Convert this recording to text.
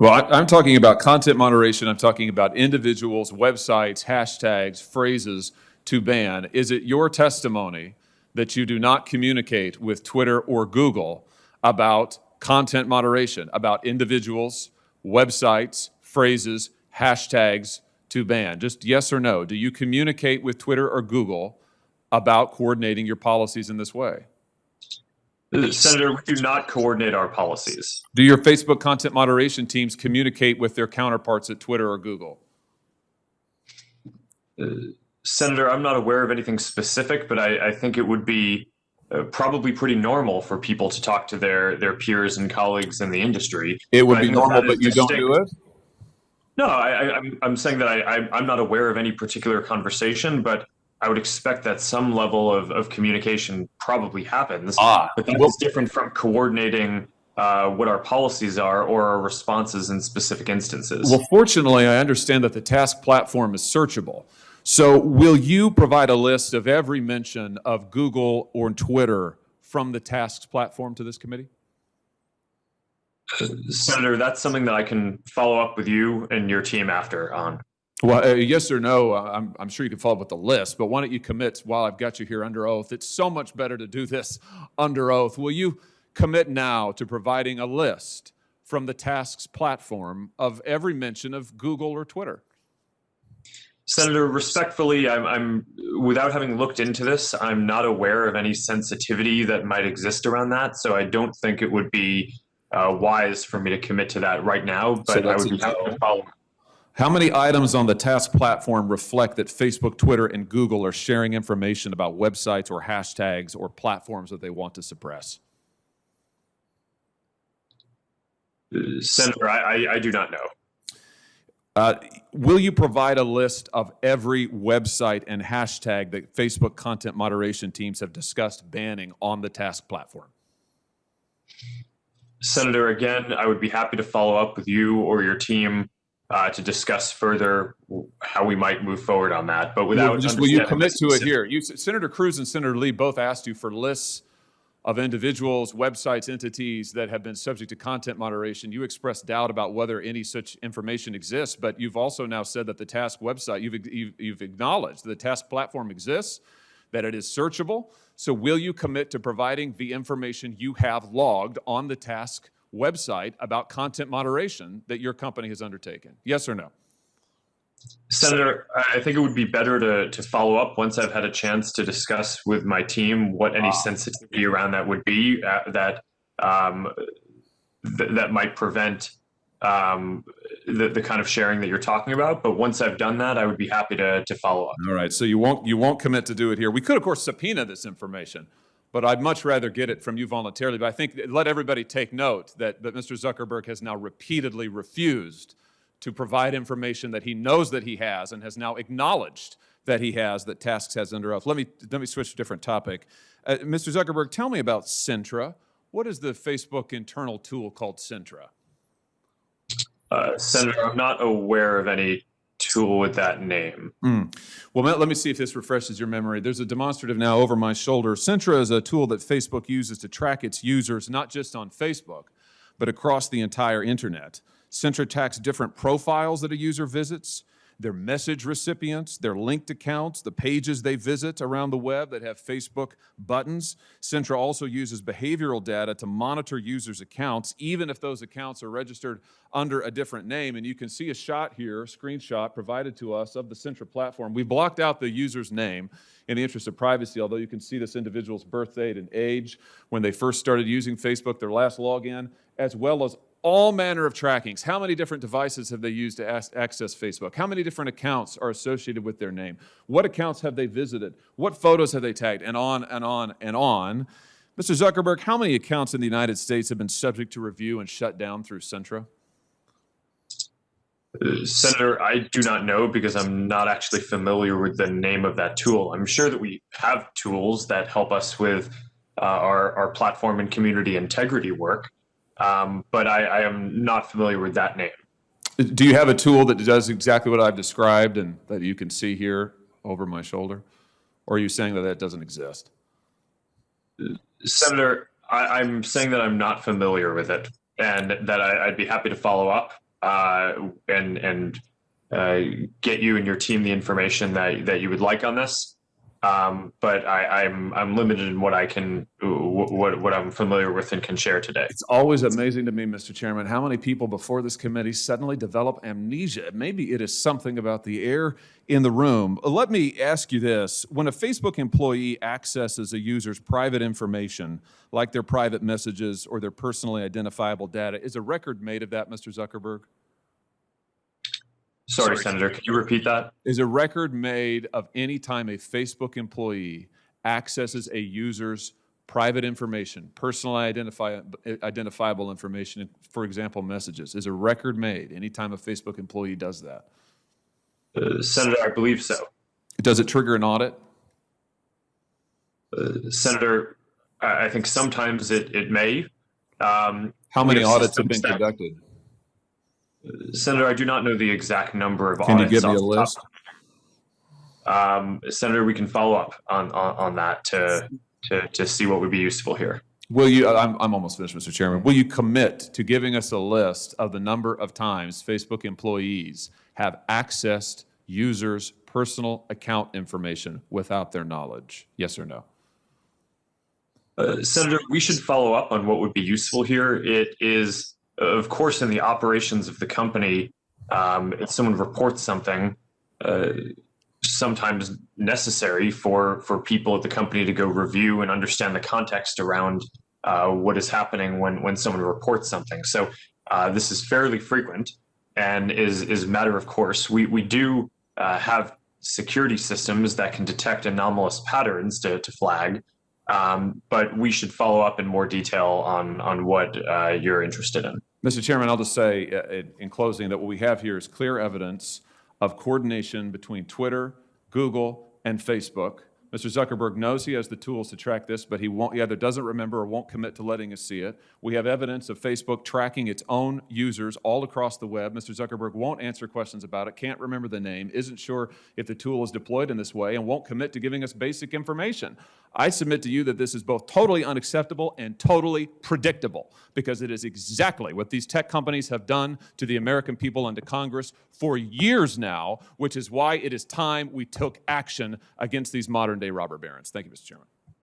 Well, I'm talking about content moderation. I'm talking about individuals, websites, hashtags, phrases to ban. Is it your testimony that you do not communicate with Twitter or Google about content moderation, about individuals, websites, phrases, hashtags to ban? Just yes or no. Do you communicate with Twitter or Google about coordinating your policies in this way? Senator, we do not coordinate our policies. Do your Facebook content moderation teams communicate with their counterparts at Twitter or Google? Senator, I'm not aware of anything specific, but I think it would be probably pretty normal for people to talk to their peers and colleagues in the industry. It would be normal, but you don't do it? No, I'm saying that I'm not aware of any particular conversation, but I would expect that some level of communication probably happens. But that is different from coordinating what our policies are or our responses in specific instances. Well, fortunately, I understand that the task platform is searchable. So will you provide a list of every mention of Google or Twitter from the tasks platform to this committee? Senator, that's something that I can follow up with you and your team after on. Well, yes or no, I'm sure you can follow up with the list, but why don't you commit while I've got you here under oath? It's so much better to do this under oath. Will you commit now to providing a list from the tasks platform of every mention of Google or Twitter? Senator, respectfully, I'm without having looked into this, I'm not aware of any sensitivity that might exist around that. So I don't think it would be wise for me to commit to that right now, but I would be happy to follow. How many items on the task platform reflect that Facebook, Twitter, and Google are sharing information about websites or hashtags or platforms that they want to suppress? Senator, I do not know. Will you provide a list of every website and hashtag that Facebook content moderation teams have discussed banning on the task platform? Senator, again, I would be happy to follow up with you or your team to discuss further how we might move forward on that. But without will you commit to it here? Senator Cruz and Senator Lee both asked you for lists of individuals, websites, entities that have been subject to content moderation. You expressed doubt about whether any such information exists, but you've also now said that the task website, you've acknowledged the task platform exists, that it is searchable. So will you commit to providing the information you have logged on the task website about content moderation that your company has undertaken? Yes or no? Senator, I think it would be better to follow up once I've had a chance to discuss with my team what any sensitivity around that would be that might prevent the kind of sharing that you're talking about. But once I've done that, I would be happy to follow up. All right. So you won't commit to do it here. We could, of course, subpoena this information, but I'd much rather get it from you voluntarily. But I think let everybody take note that Mr. Zuckerberg has now repeatedly refused to provide information that he knows that he has and has now acknowledged that he has, that Tasks has under oath. Let me switch to a different topic. Mr. Zuckerberg, tell me about Sintra. What is the Facebook internal tool called Sintra? Senator, I'm not aware of any tool with that name. Well, let me see if this refreshes your memory. There's a demonstrative now over my shoulder. Sintra is a tool that Facebook uses to track its users, not just on Facebook, but across the entire internet. Sintra tracks different profiles that a user visits, their message recipients, their linked accounts, the pages they visit around the web that have Facebook buttons. Sintra also uses behavioral data to monitor users' accounts, even if those accounts are registered under a different name. And you can see a shot here, a screenshot provided to us of the Sintra platform. We blocked out the user's name in the interest of privacy, although you can see this individual's birth date and age, when they first started using Facebook, their last login, as well as all manner of trackings. How many different devices have they used to access Facebook? How many different accounts are associated with their name? What accounts have they visited? What photos have they tagged? And on and on and on. Mr. Zuckerberg, how many accounts in the United States have been subject to review and shut down through Sintra? Senator, I do not know because I'm not actually familiar with the name of that tool. I'm sure that we have tools that help us with our platform and community integrity work. But I am not familiar with that name. Do you have a tool that does exactly what I've described and that you can see here over my shoulder? Or are you saying that that doesn't exist? Senator, I'm saying that I'm not familiar with it and that I'd be happy to follow up. get you and your team the information that you would like on this. But I'm limited in what what I'm familiar with and can share today. It's always amazing to me, Mr. Chairman, how many people before this committee suddenly develop amnesia. Maybe it is something about the air in the room. Let me ask you this. When a Facebook employee accesses a user's private information, like their private messages or their personally identifiable data, is a record made of that, Mr. Zuckerberg? Sorry, Senator, can you repeat that? Is a record made of any time a Facebook employee accesses a user's private information, personally identifiable information, for example, messages? Is a record made anytime a Facebook employee does that? Senator, I believe so. Does it trigger an audit? Senator, I think sometimes it may. How many audits have been conducted? Senator, I do not know the exact number of audits. Can you give me a list? Senator, we can follow up on that to see what would be useful here. Will you, I'm almost finished, Mr. Chairman. Will you commit to giving us a list of the number of times Facebook employees have accessed users' personal account information without their knowledge? Yes or no? Senator, we should follow up on what would be useful here. It is, of course, in the operations of the company, if someone reports something, sometimes necessary for people at the company to go review and understand the context around what is happening when someone reports something. So this is fairly frequent and is a matter of course. We do have security systems that can detect anomalous patterns to flag, but we should follow up in more detail on what you're interested in. Mr. Chairman, I'll just say in closing that what we have here is clear evidence of coordination between Twitter, Google, and Facebook. Mr. Zuckerberg knows he has the tools to track this, but he either doesn't remember or won't commit to letting us see it. We have evidence of Facebook tracking its own users all across the web. Mr. Zuckerberg won't answer questions about it, can't remember the name, isn't sure if the tool is deployed in this way, and won't commit to giving us basic information. I submit to you that this is both totally unacceptable and totally predictable, because it is exactly what these tech companies have done to the American people and to Congress for years now, which is why it is time we took action against these modern-day robber barons. Thank you, Mr. Chairman.